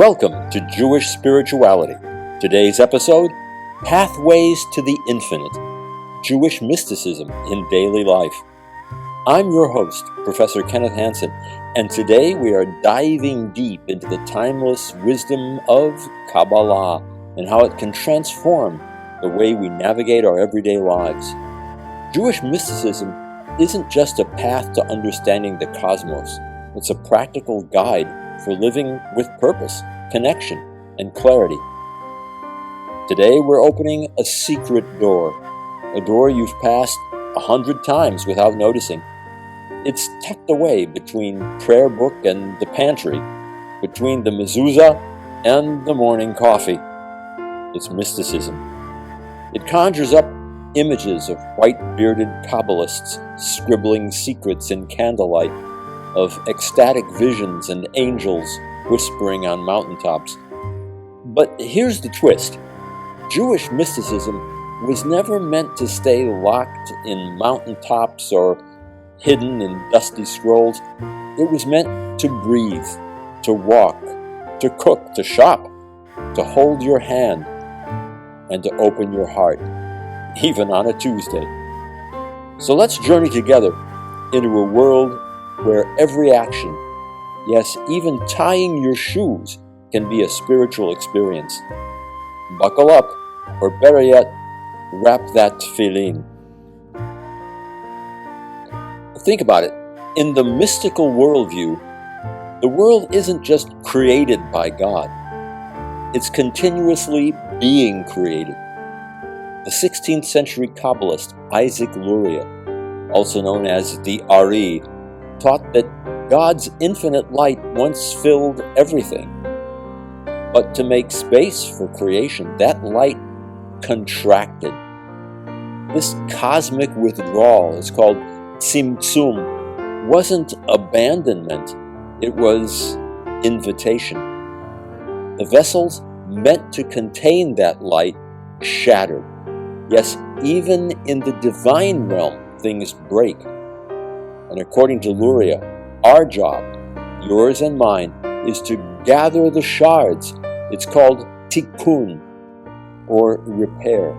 Welcome to Jewish Spirituality. Today's episode, Pathways to the Infinite, Jewish Mysticism in Daily Life. I'm your host, Professor Kenneth Hanson, and today we are diving deep into the timeless wisdom of Kabbalah and how it can transform the way we navigate our everyday lives. Jewish mysticism isn't just a path to understanding the cosmos. It's a practical guide for living with purpose, connection, and clarity. Today we're opening a secret door, a door you've passed 100 times without noticing. It's tucked away between prayer book and the pantry, between the mezuzah and the morning coffee. It's mysticism. It conjures up images of white-bearded Kabbalists scribbling secrets in candlelight, of ecstatic visions and angels whispering on mountaintops. But here's the twist. Jewish mysticism was never meant to stay locked in mountaintops or hidden in dusty scrolls. It was meant to breathe, to walk, to cook, to shop, to hold your hand, and to open your heart, even on a Tuesday. So let's journey together into a world where every action, yes, even tying your shoes, can be a spiritual experience. Buckle up, or better yet, wrap that tefillin. Think about it. In the mystical worldview, the world isn't just created by God. It's continuously being created. The 16th century Kabbalist Isaac Luria, also known as the Ari, taught that God's infinite light once filled everything. But to make space for creation, that light contracted. This cosmic withdrawal is called tzimtzum. Wasn't abandonment, it was invitation. The vessels meant to contain that light shattered. Yes, even in the divine realm, things break. And according to Luria, our job, yours and mine, is to gather the shards. It's called tikkun, or repair.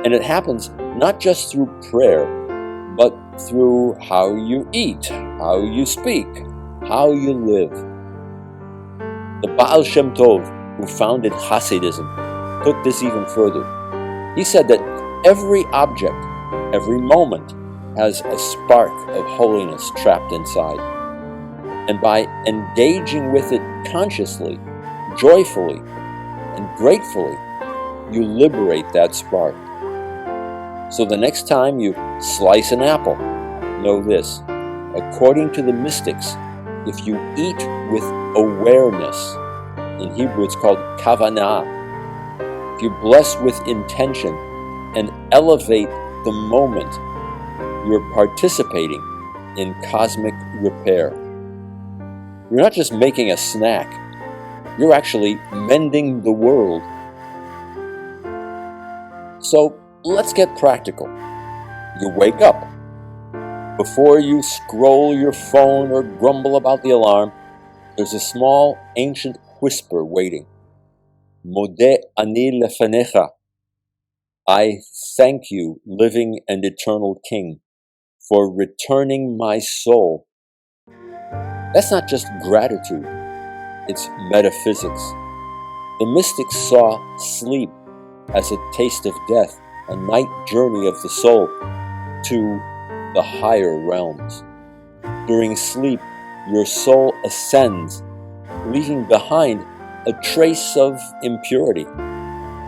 And it happens not just through prayer, but through how you eat, how you speak, how you live. The Baal Shem Tov, who founded Hasidism, took this even further. He said that every object, every moment, has a spark of holiness trapped inside. And by engaging with it consciously, joyfully, and gratefully, you liberate that spark. So the next time you slice an apple, know this. According to the mystics, if you eat with awareness, in Hebrew it's called kavanah, if you bless with intention and elevate the moment, you're participating in cosmic repair. You're not just making a snack, you're actually mending the world. So let's get practical. You wake up. Before you scroll your phone or grumble about the alarm, there's a small ancient whisper waiting. Modeh ani lefanecha. I thank you, living and eternal King, for returning my soul. That's not just gratitude, it's metaphysics. The mystics saw sleep as a taste of death, a night journey of the soul to the higher realms. During sleep, your soul ascends, leaving behind a trace of impurity.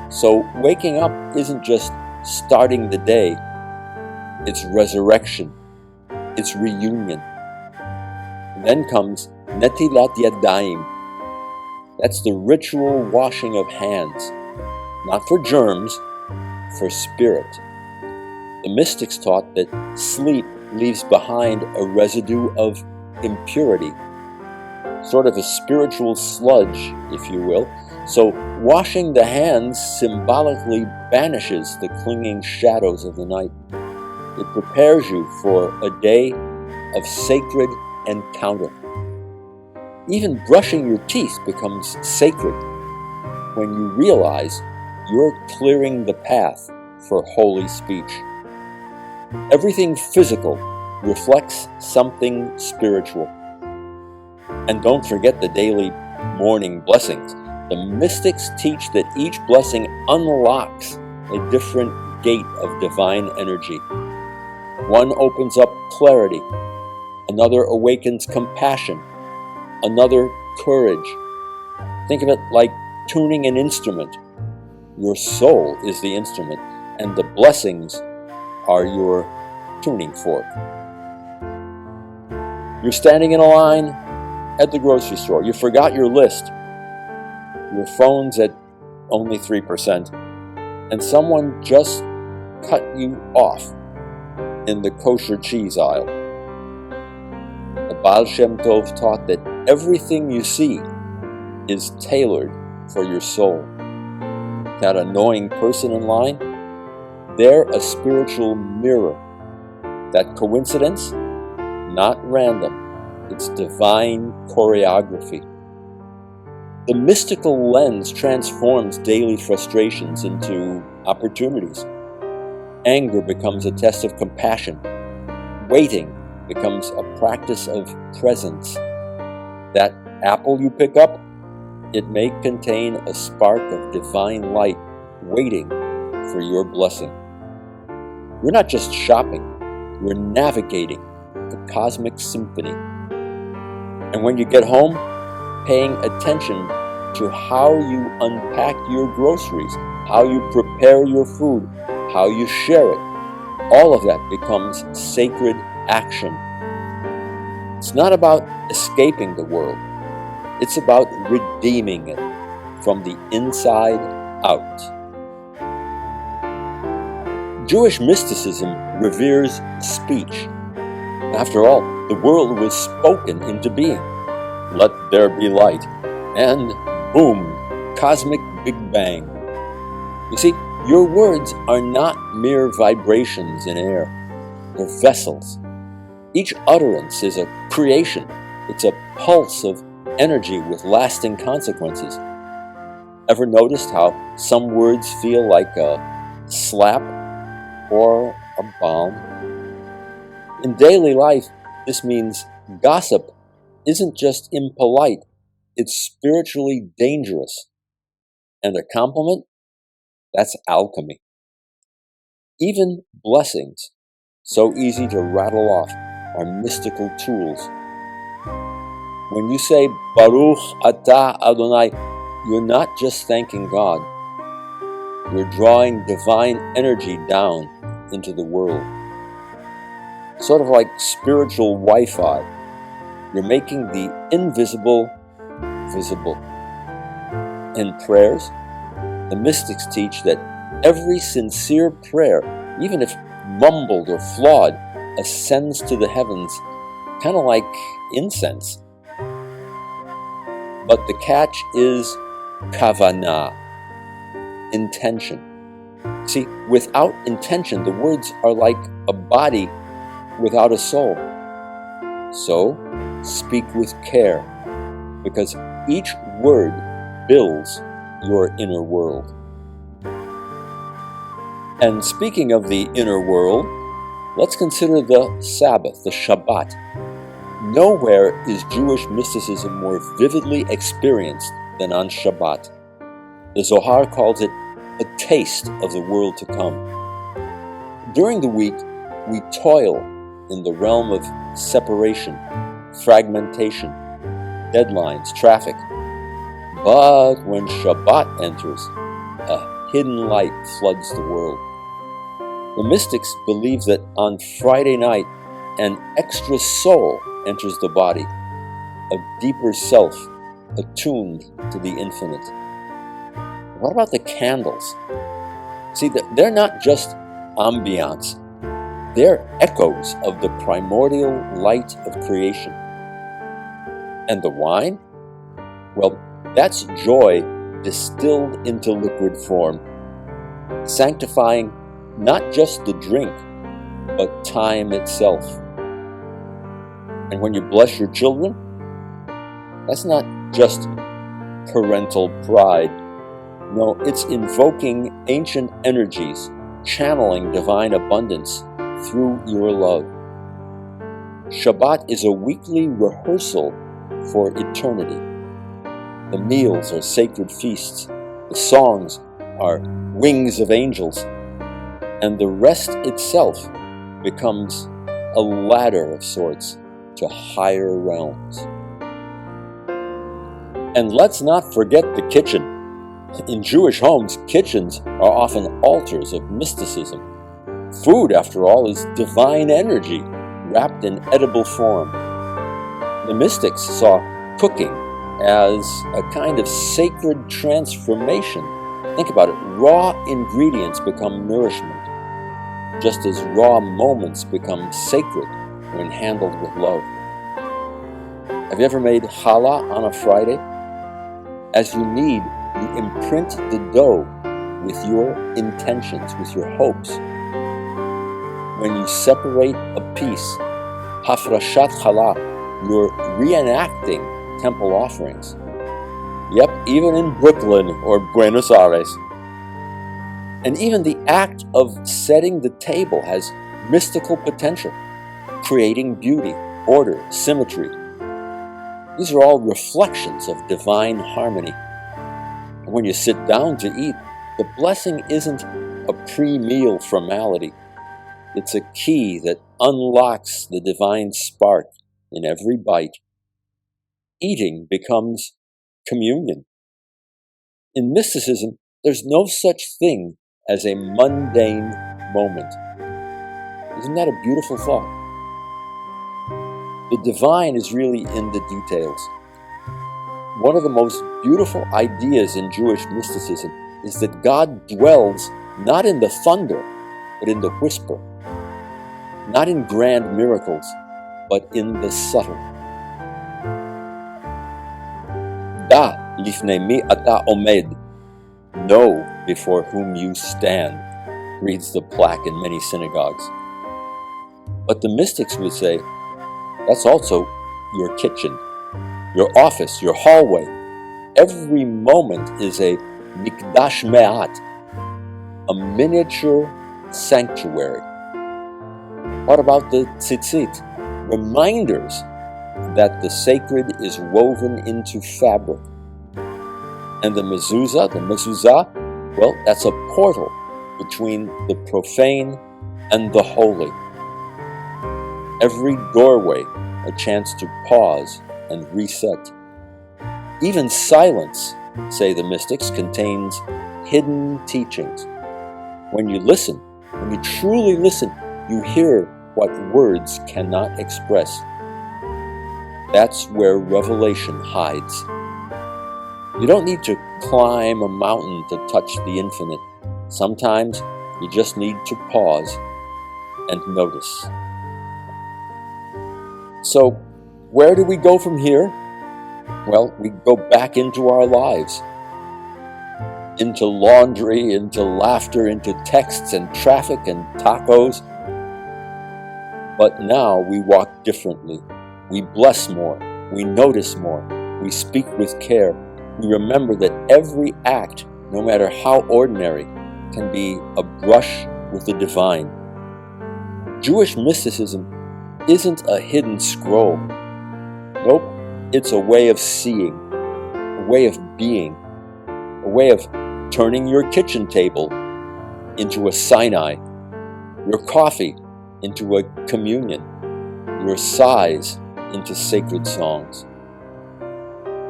So waking up isn't just starting the day, it's resurrection, it's reunion. And then comes netilat yadayim. That's the ritual washing of hands, not for germs, for spirit. The mystics taught that sleep leaves behind a residue of impurity, sort of a spiritual sludge, if you will. So washing the hands symbolically banishes the clinging shadows of the night. It prepares you for a day of sacred encounter. Even brushing your teeth becomes sacred when you realize you're clearing the path for holy speech. Everything physical reflects something spiritual. And don't forget the daily morning blessings. The mystics teach that each blessing unlocks a different gate of divine energy. One opens up clarity, another awakens compassion, another courage. Think of it like tuning an instrument. Your soul is the instrument, and the blessings are your tuning fork. You're standing in a line at the grocery store. You forgot your list. Your phone's at only 3%, and someone just cut you off in the kosher cheese aisle. The Baal Shem Tov taught that everything you see is tailored for your soul. That annoying person in line, they're a spiritual mirror. That coincidence? Not random. It's divine choreography. The mystical lens transforms daily frustrations into opportunities. Anger becomes a test of compassion. Waiting becomes a practice of presence. That apple you pick up, it may contain a spark of divine light waiting for your blessing. We're not just shopping, we're navigating the cosmic symphony. And when you get home, paying attention to how you unpack your groceries, how you prepare your food, how you share it, all of that becomes sacred action. It's not about escaping the world. It's about redeeming it from the inside out. Jewish mysticism reveres speech. After all, the world was spoken into being. Let there be light. And boom, cosmic Big Bang. You see, your words are not mere vibrations in air. They're vessels. Each utterance is a creation. It's a pulse of energy with lasting consequences. Ever noticed how some words feel like a slap or a balm? In daily life, this means gossip isn't just impolite, it's spiritually dangerous. And a compliment? That's alchemy. Even blessings, so easy to rattle off, are mystical tools. When you say Baruch Atah Adonai, you're not just thanking God. You're drawing divine energy down into the world. Sort of like spiritual Wi-Fi. You're making the invisible visible. In prayers, the mystics teach that every sincere prayer, even if mumbled or flawed, ascends to the heavens, kind of like incense. But the catch is kavanah, intention. See, without intention, the words are like a body without a soul. So, speak with care, because each word builds your inner world. And speaking of the inner world, let's consider the Sabbath, the Shabbat. Nowhere is Jewish mysticism more vividly experienced than on Shabbat. The Zohar calls it a taste of the world to come. During the week, we toil in the realm of separation, fragmentation, deadlines, traffic. But when Shabbat enters, a hidden light floods the world. The mystics believe that on Friday night, an extra soul enters the body, a deeper self attuned to the infinite. What about the candles? See, they're not just ambiance. They're echoes of the primordial light of creation. And the wine? Well, that's joy distilled into liquid form, sanctifying not just the drink, but time itself. And when you bless your children, That's not just parental pride. No, it's invoking ancient energies, channeling divine abundance through your love. Shabbat is a weekly rehearsal for eternity. The meals are sacred feasts, the songs are wings of angels, and the rest itself becomes a ladder of sorts to higher realms. And let's not forget the kitchen. In Jewish homes, kitchens are often altars of mysticism. Food, after all, is divine energy wrapped in edible form. The mystics saw cooking as a kind of sacred transformation. Think about it. Raw ingredients become nourishment, just as raw moments become sacred when handled with love. Have you ever made challah on a Friday? As you knead, you imprint the dough with your intentions, with your hopes. When you separate a piece, hafrashat challah, you're reenacting temple offerings. Yep, even in Brooklyn or Buenos Aires. And even the act of setting the table has mystical potential, creating beauty, order, symmetry. These are all reflections of divine harmony. And when you sit down to eat, the blessing isn't a pre-meal formality. It's a key that unlocks the divine spark in every bite. Eating becomes communion. In mysticism, there's no such thing as a mundane moment. Isn't that a beautiful thought? The divine is really in the details. One of the most beautiful ideas in Jewish mysticism is that God dwells not in the thunder, but in the whisper. Not in grand miracles, but in the subtle. Da lifnei mi ata omed. Know before whom you stand, reads the plaque in many synagogues. But the mystics would say, that's also your kitchen, your office, your hallway. Every moment is a mikdash me'at, a miniature sanctuary. What about the tzitzit? Reminders that the sacred is woven into fabric. And the mezuzah, well, that's a portal between the profane and the holy. Every doorway a chance to pause and reset. Even silence, say the mystics, contains hidden teachings. When you listen, when you truly listen, you hear what words cannot express. That's where revelation hides. You don't need to climb a mountain to touch the infinite. Sometimes you just need to pause and notice. So, where do we go from here? Well, we go back into our lives. Into laundry, into laughter, into texts and traffic and tacos. But now we walk differently. We bless more. We notice more. We speak with care. We remember that every act, no matter how ordinary, can be a brush with the divine. Jewish mysticism isn't a hidden scroll. Nope, it's a way of seeing, a way of being, a way of turning your kitchen table into a Sinai, your coffee into a communion, your sighs into sacred songs.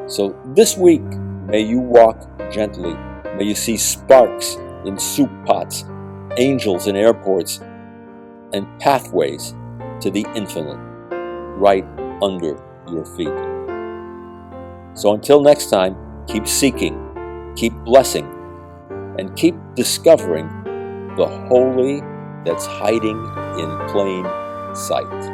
So this week, may you walk gently. May you see sparks in soup pots, angels in airports, and pathways to the infinite right under your feet. So until next time, keep seeking, keep blessing, and keep discovering the holy that's hiding in plain sight.